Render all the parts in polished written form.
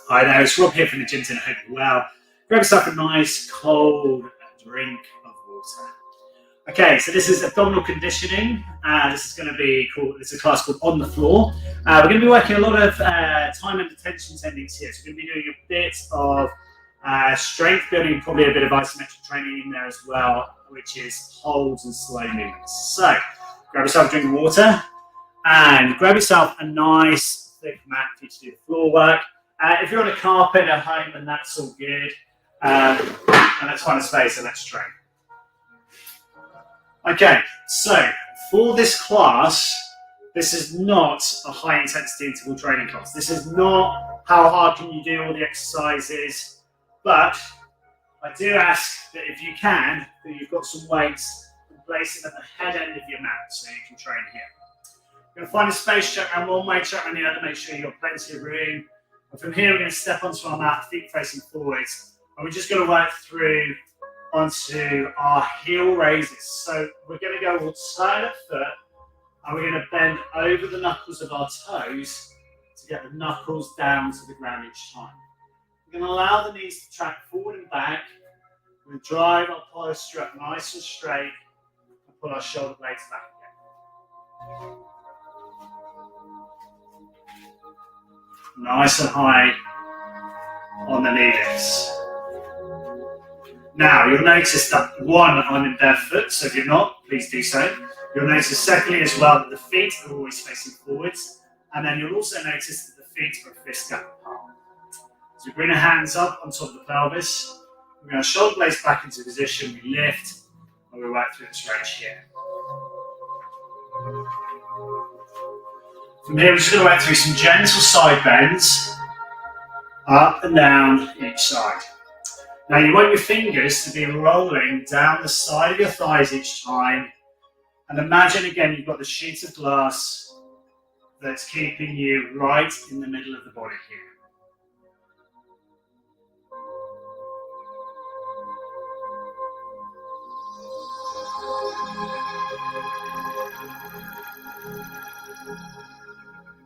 Hi there, it's Rob here from the Gym Tin. I hope you're well. Grab yourself a nice cold drink of water. Okay, so this is abdominal conditioning. This is going to be called, it's a class called On the Floor. We're going to be working a lot of time and attention techniques here. So we're going to be doing a bit of strength building, probably a bit of isometric training in there as well, which is holds and slow movements. So grab yourself a drink of water and grab yourself a nice thick mat for you to do the floor work. If you're on a carpet at home, then that's all good. And let's find a space and let's train. Okay, so for this class, this is not a high intensity interval training class. This is not how hard can you do all the exercises, but I do ask that if you can, that you've got some weights and place them at the head end of your mat so you can train here. You're going to find a space, check around one way, check around the other, make sure you've got plenty of room. And from here, we're going to step onto our mat, feet facing forwards, and we're just going to work through onto our heel raises. So we're going to go, we'll turn a foot, and we're going to bend over the knuckles of our toes to get the knuckles down to the ground each time. We're going to allow the knees to track forward and back. We're going to drive our posture up nice and straight, and pull our shoulder blades back again. Nice and high on the knee lifts. Now, you'll notice that one, I'm in barefoot, so if you're not, please do so. You'll notice secondly as well that the feet are always facing forwards, and then you'll also notice that the feet are fist gap apart. So we bring our hands up on top of the pelvis, we're going to shoulder blades back into position, we lift, and we work through this range here. From here, we're just going to work through some gentle side bends, up and down each side. Now, you want your fingers to be rolling down the side of your thighs each time. And imagine again, you've got the sheet of glass that's keeping you right in the middle of the body here.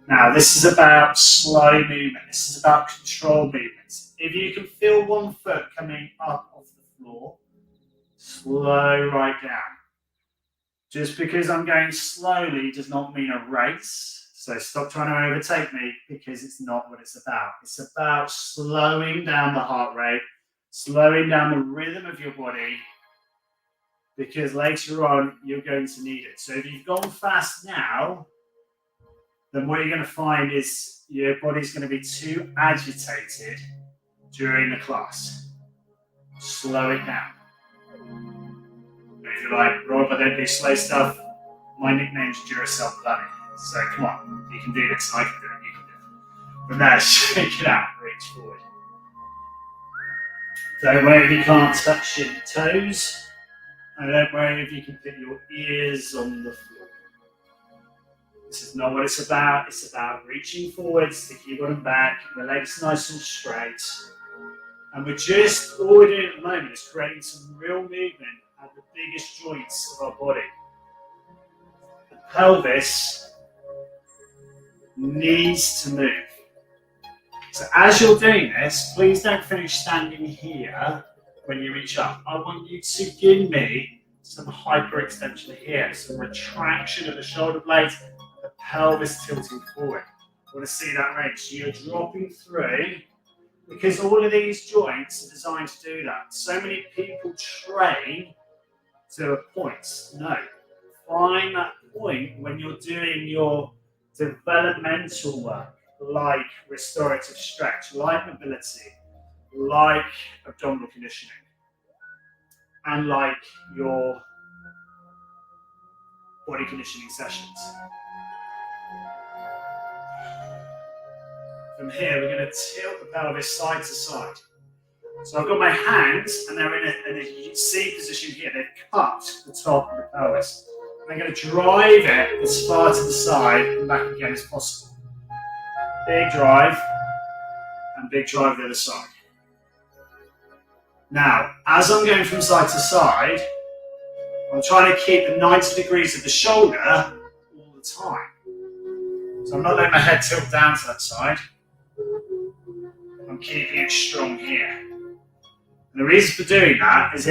Now, this is about slow movement. This is about control movements. If you can feel one foot coming up off the floor, slow right down. Just because I'm going slowly does not mean a race. So stop trying to overtake me because it's not what it's about. It's about slowing down the heart rate, slowing down the rhythm of your body, because later on you're going to need it. So if you've gone fast now, then what you're going to find is your body's going to be too agitated during the class. Slow it down. If you're like, Rob, I don't do slow stuff, my nickname's Duracell Bunny. So come on, you can do this, I can do it, you can do it. From there, shake it out, reach forward. Don't worry if you can't touch your toes, and don't worry if you can put your ears on the floor. This is not what it's about. It's about reaching forwards to keep on and back, the legs nice and straight. And all we're doing at the moment is creating some real movement at the biggest joints of our body. The pelvis needs to move. So as you're doing this, please don't finish standing here when you reach up. I want you to give me some hyperextension here, some retraction of the shoulder blades, the pelvis tilting forward. I want to see that range. So you're dropping through, because all of these joints are designed to do that. So many people train to a point. No. Find that point when you're doing your developmental work, like restorative stretch, like mobility, like abdominal conditioning, and like your body conditioning sessions. From here, we're going to tilt the pelvis side to side. So I've got my hands, and they're in a C position here. They've cupped the top of the pelvis. And I'm going to drive it as far to the side and back again as possible. Big drive, and big drive the other side. Now, as I'm going from side to side, I'm trying to keep the 90 degrees of the shoulder all the time. So I'm not letting my head tilt down to that side. I'm keeping it strong here. And the reason for doing that is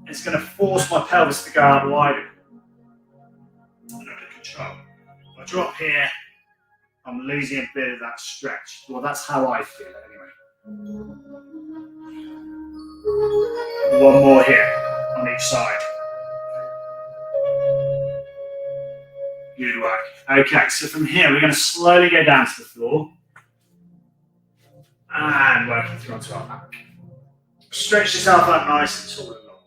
it's going to force my pelvis to go out wider. Under control. If I drop here, I'm losing a bit of that stretch. Well, that's how I feel it anyway. One more here on each side. Good work. Okay, so from here, we're going to slowly go down to the floor and working through onto our back. Stretch yourself out nice and tall and long.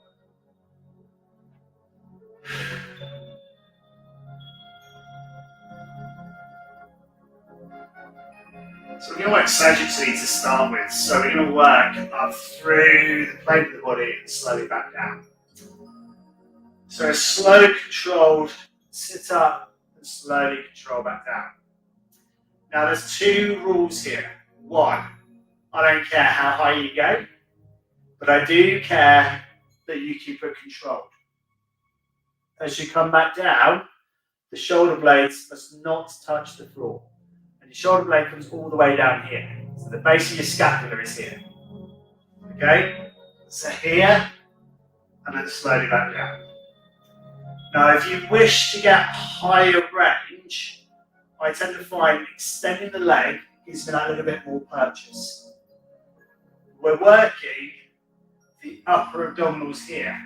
So we're going to work sagittally to start with. So we're going to work up through the plane of the body and slowly back down. So a slow, controlled sit up and slowly control back down. Now there's two rules here. One, I don't care how high you go, but I do care that you keep it controlled. As you come back down, the shoulder blades must not touch the floor. And your shoulder blade comes all the way down here. So the base of your scapula is here. Okay? So here, and then slowly back down. Now, if you wish to get higher range, I tend to find extending the leg gives me that little bit more purchase. We're working the upper abdominals here.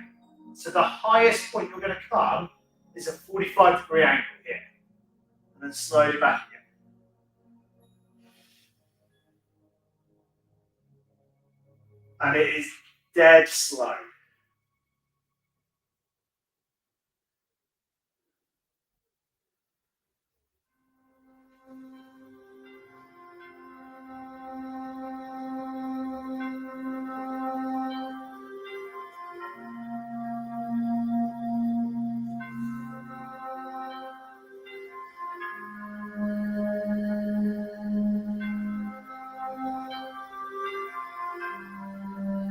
So the highest point you're going to come is a 45-degree angle here. And then slowly back again. And it is dead slow.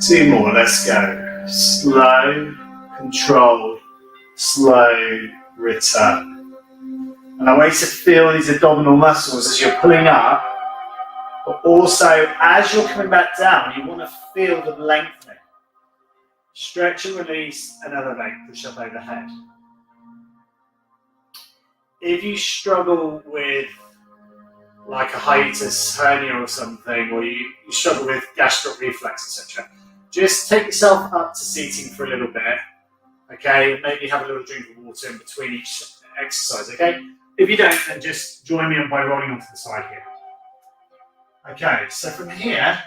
Two more, let's go. Slow, controlled, slow return. And I want you to feel these abdominal muscles as you're pulling up, but also as you're coming back down, you want to feel the lengthening. Stretch and release and elevate, push up overhead. If you struggle with like a hiatus hernia or something, or you struggle with gastric reflex, etc., just take yourself up to seating for a little bit, okay? Maybe have a little drink of water in between each exercise, okay? If you don't, then just join me by rolling onto the side here. Okay, so from here,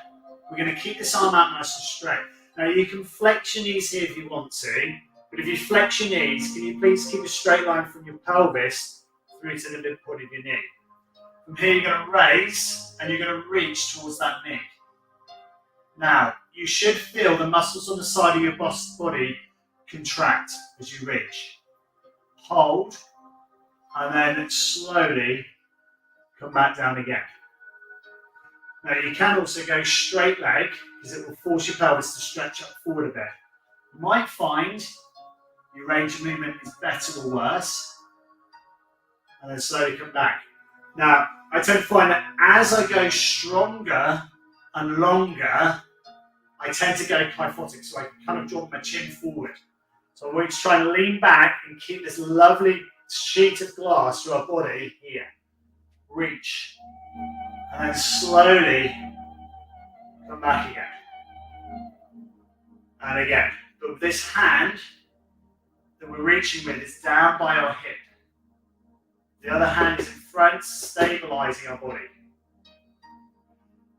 we're going to keep this arm out nice and straight. Now, you can flex your knees here if you want to, but if you flex your knees, can you please keep a straight line from your pelvis through to the midpoint of your knee? From here, you're going to raise, and you're going to reach towards that knee. Now, you should feel the muscles on the side of your body contract as you reach. Hold, and then slowly come back down again. Now, you can also go straight leg, because it will force your pelvis to stretch up forward a bit. You might find your range of movement is better or worse, and then slowly come back. Now, I tend to find that as I go stronger and longer, I tend to go kyphotic, so I kind of draw my chin forward. So I want you to try and lean back and keep this lovely sheet of glass through our body here. Reach. And then slowly come back again. And again. But this hand that we're reaching with is down by our hip. The other hand is in front, stabilizing our body.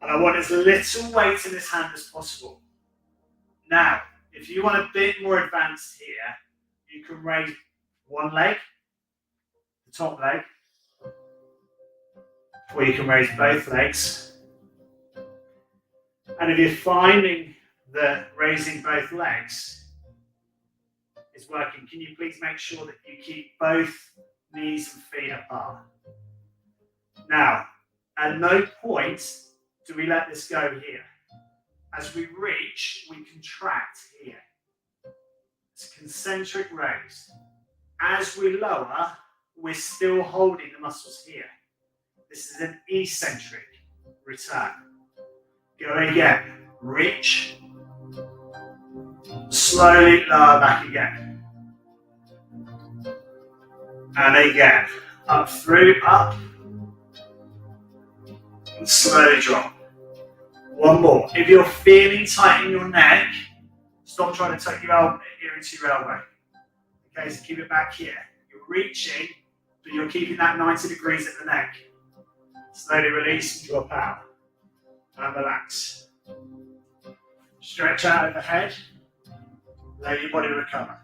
And I want as little weight in this hand as possible. Now, if you want a bit more advanced here, you can raise one leg, the top leg, or you can raise both legs. And if you're finding that raising both legs is working, can you please make sure that you keep both knees and feet apart? Now, at no point do we let this go here. As we reach, we contract here. It's a concentric raise. As we lower, we're still holding the muscles here. This is an eccentric return. Go again. Reach. Slowly lower back again. And again. Up through, up. And slowly drop. One more. If you're feeling tight in your neck, stop trying to tuck your elbow into your elbow. Okay, so keep it back here. You're reaching, but you're keeping that 90 degrees at the neck. Slowly release and drop out. And relax. Stretch out overhead. Let your body recover.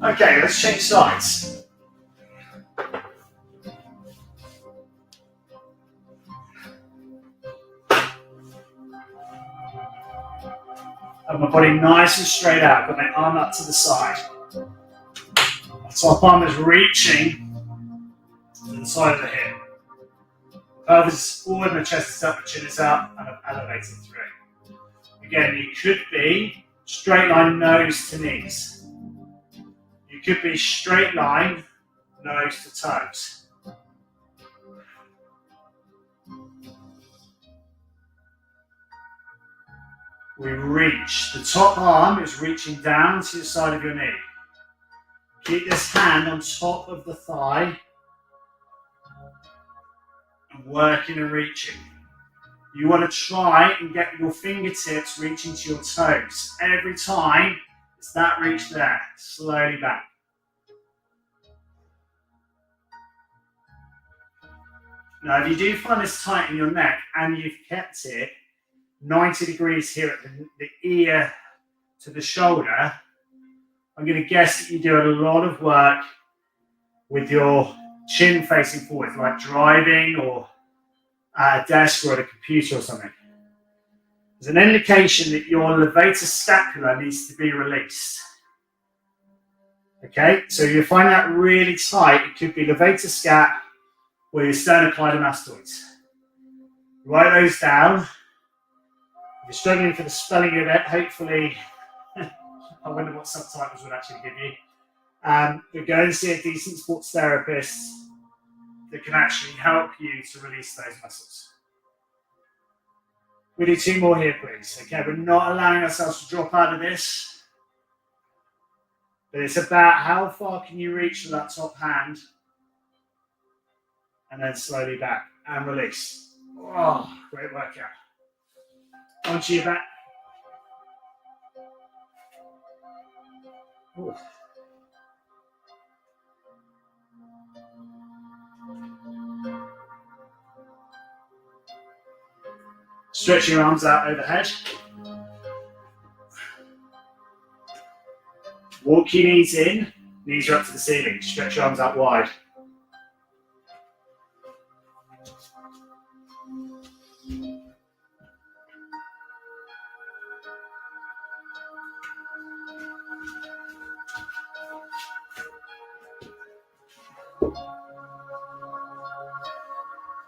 Okay, let's change sides. Have my body nice and straight out. Got my arm up to the side. My top arm is reaching to the side of the hip. Pelvis is forward, my chest is up, my chin is up, and I've elevated through. Again, you could be straight line nose to knees. You could be straight line nose to toes. We reach. The top arm is reaching down to the side of your knee. Keep this hand on top of the thigh and working and reaching. You want to try and get your fingertips reaching to your toes. Every time it's that reach there. Slowly back. Now, if you do find this tight in your neck and you've kept it 90 degrees here at the ear to the shoulder, I'm going to guess that you do a lot of work with your chin facing forward, like driving or at a desk or at a computer or something. There's an indication that your levator scapula needs to be released. Okay, so you find that really tight. It could be levator scap or your sternocleidomastoids. Write those down. If you're struggling for the spelling of it, hopefully, I wonder what subtitles would actually give you. But go and see a decent sports therapist that can actually help you to release those muscles. We do 2 more here, please. Okay, we're not allowing ourselves to drop out of this. But it's about how far can you reach with that top hand and then slowly back and release. Oh, great workout. Onto your back. Ooh. Stretch your arms out overhead. Walk your knees in, knees are up to the ceiling. Stretch your arms out wide.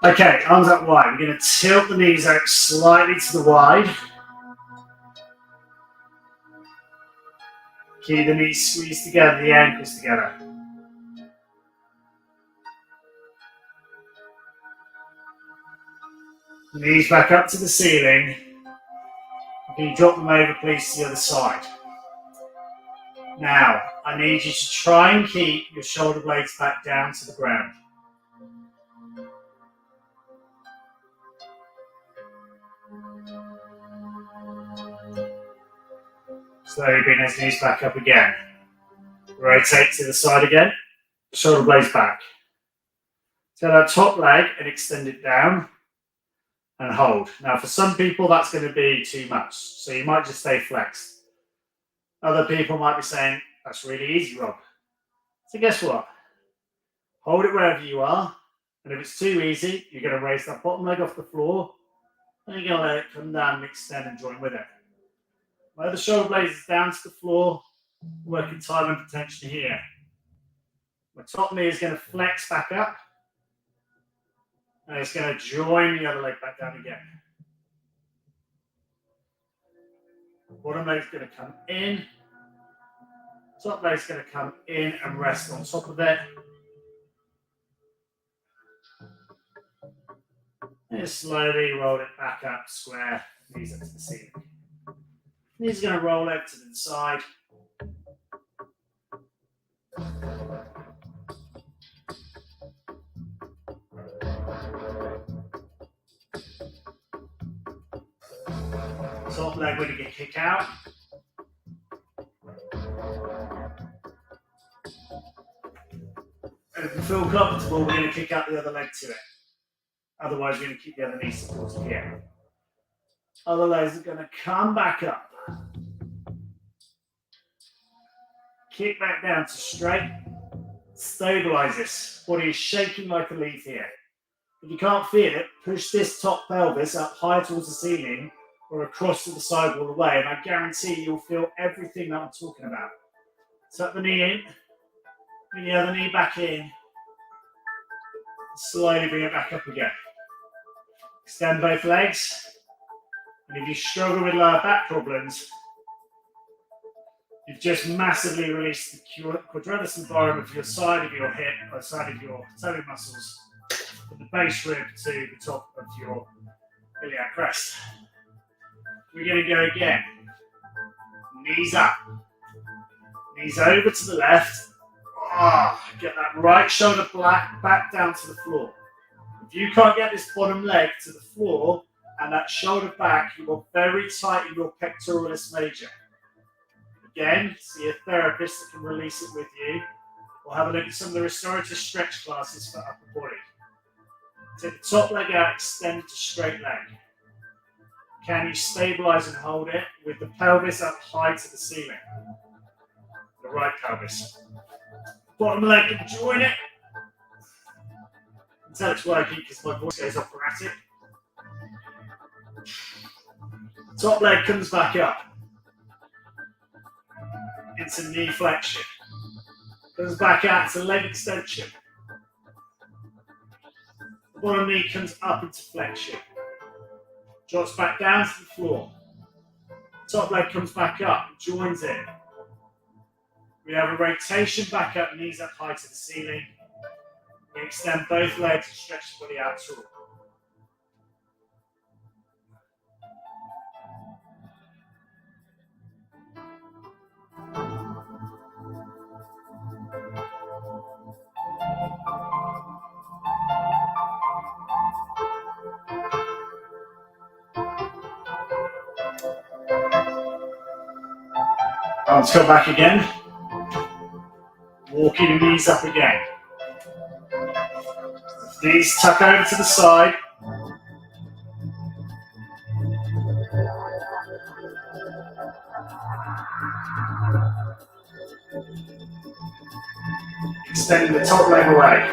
Okay, arms up wide. We're going to tilt the knees out slightly to the wide. Keep the knees squeezed together, the ankles together. Knees back up to the ceiling. Can you drop them over, please, to the other side? Now, I need you to try and keep your shoulder blades back down to the ground. Slowly bring those knees back up again. Rotate to the side again. Shoulder blades back. Take that top leg and extend it down and hold. Now, for some people, that's going to be too much. So you might just stay flexed. Other people might be saying, that's really easy, Rob. So guess what? Hold it wherever you are. And if it's too easy, you're going to raise that bottom leg off the floor. And you're going to let it come down and extend and join with it. My other shoulder blades is down to the floor, working time and potentially here. My top knee is going to flex back up, and it's going to join the other leg back down again. Bottom leg's going to come in. Top leg's going to come in and rest on top of it. And slowly roll it back up, square, knees up to the ceiling. Knees are going to roll out to the side. Top leg when you get kick out. And if you feel comfortable, we're going to kick out the other leg to it. Otherwise, we're going to keep the other knee supported here. Other legs are going to come back up. Kick back down to straight. Stabilize this. Body is shaking like a leaf here. If you can't feel it, push this top pelvis up high towards the ceiling or across to the side all the way, and I guarantee you'll feel everything that I'm talking about. Tuck the knee in, bring the other knee back in, slowly bring it back up again. Extend both legs, and if you struggle with lower back problems, you've just massively released the quadratus environment of your side of your hip, or side of your toe muscles, from the base rib to the top of your iliac crest. We're going to go again. Knees up. Knees over to the left. Get that right shoulder back down to the floor. If you can't get this bottom leg to the floor and that shoulder back, you are very tight in your pectoralis major. Again, see a therapist that can release it with you, or have a look at some of the restorative stretch classes for upper body. Take the top leg out, extend to straight leg. Can you stabilize and hold it with the pelvis up high to the ceiling? The right pelvis. Bottom leg can join it. Until it's working because my voice goes operatic. Top leg comes back up. Into knee flexion. Comes back out to leg extension. The bottom knee comes up into flexion. Drops back down to the floor. Top leg comes back up, joins in. We have a rotation back up, knees up high to the ceiling. We extend both legs and stretch the body out tall. Arms come back again. Walking the knees up again. Knees tuck over to the side. Extending the top leg away.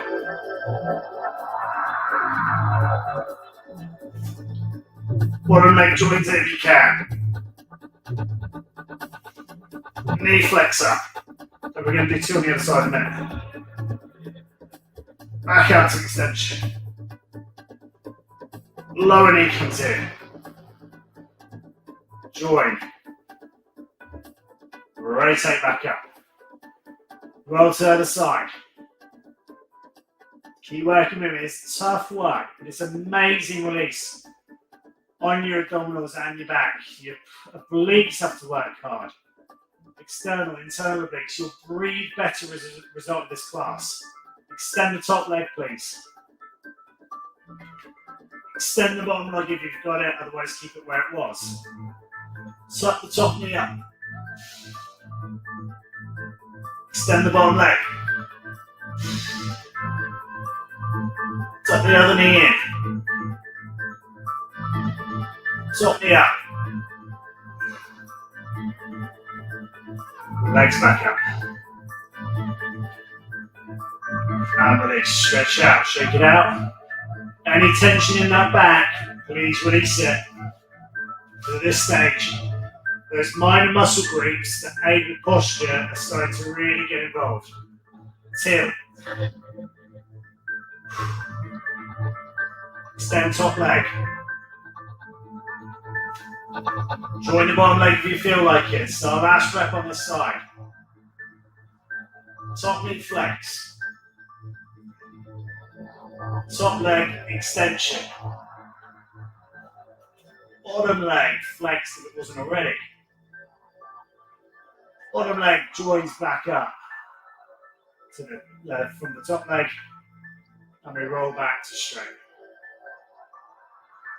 Bottom leg joins in if you can. Knee flexor. So we're going to do two on the other side in a minute. Back out to extension. Lower knee comes in. Join. Rotate back up. Roll to the other side. Keep working with it. It's tough work, but it's amazing release on your abdominals and your back. Your obliques have to work hard. External, internal obliques. You'll breathe better as a result of this class. Extend the top leg, please. Extend the bottom leg if you've got it, otherwise keep it where it was. Tuck the top knee up. Extend the bottom leg. Tuck the other knee in. Top knee up. Legs back up. And release. Stretch out. Shake it out. Any tension in that back, please release it. So at this stage, those minor muscle groups that aid with posture are starting to really get involved. Till. Extend top leg. Join the bottom leg if you feel like it. So last rep on this side. Top mid flex. Top leg extension. Bottom leg flex if it wasn't already. Bottom leg joins back up to the left from the top leg, and we roll back to straight.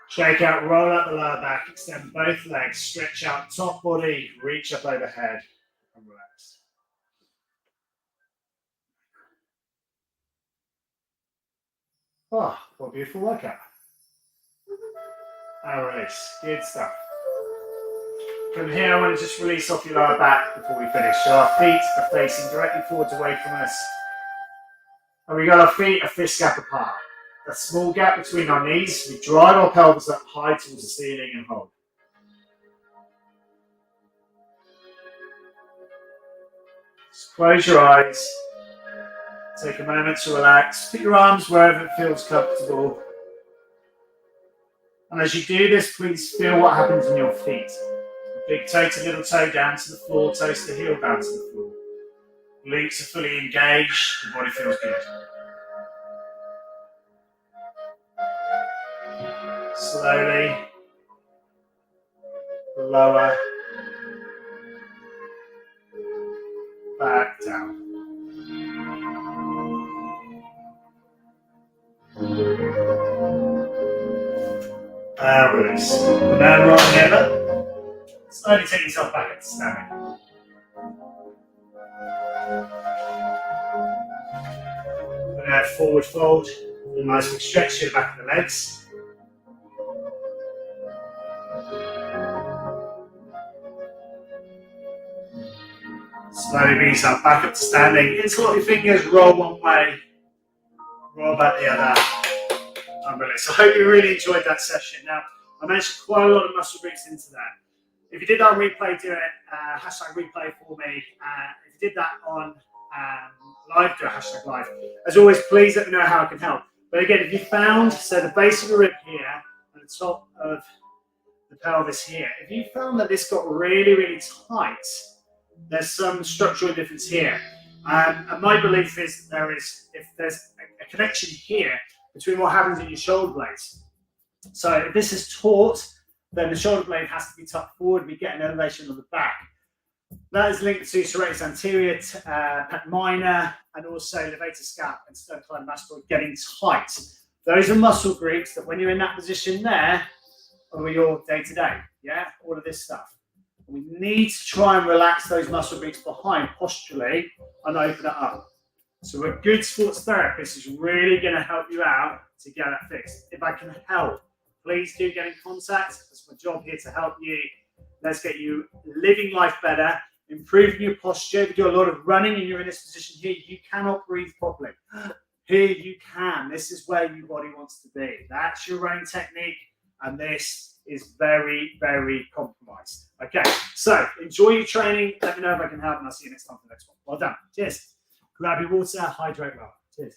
Shake out, roll out the lower back, extend both legs, stretch out top body, reach up overhead, and relax. Oh, what a beautiful workout. All right, good stuff. From here, I want to just release off your lower back before we finish. So our feet are facing directly forwards away from us. And we got our feet a fist gap apart. A small gap between our knees. We drive our pelvis up high towards the ceiling and hold. Just close your eyes. Take a moment to relax. Put your arms wherever it feels comfortable. And as you do this, please feel what happens in your feet. Big toe to little toe down to the floor, toes to heel down to the floor. Glutes are fully engaged, the body feels good. Slowly, lower, back down. Release. And then roll together. Slowly take yourself back up to standing. And now forward fold. A nice big stretch to the back of the legs. Slowly bring yourself back up to standing. Interlock your fingers, roll one way, roll back the other. And release. So I hope you really enjoyed that session. Now, I mentioned quite a lot of muscle groups into that. If you did that on replay, do it. Hashtag replay for me. If you did that on live, do a hashtag live. As always, please let me know how I can help. But again, if you found, so the base of the rib here and the top of the pelvis here, if you found that this got really, really tight, there's some structural difference here. And my belief is that if there's a connection here between what happens in your shoulder blades. So if this is taut, then the shoulder blade has to be tucked forward. We get an elevation on the back. That is linked to serratus anterior, pec minor, and also levator scap and sternocleidomastoid getting tight. Those are muscle groups that when you're in that position there, are your day-to-day, yeah? All of this stuff. We need to try and relax those muscle groups behind posturally and open it up. So a good sports therapist is really going to help you out to get that fixed. If I can help, please do get in contact. It's my job here to help you. Let's get you living life better, improving your posture. If you do a lot of running and you're in this position here, you cannot breathe properly. Here you can. This is where your body wants to be. That's your running technique, and this is very, very compromised. Okay, so enjoy your training. Let me know if I can help, and I'll see you next time for the next one. Well done. Cheers. Grab your water, hydrate well. Cheers.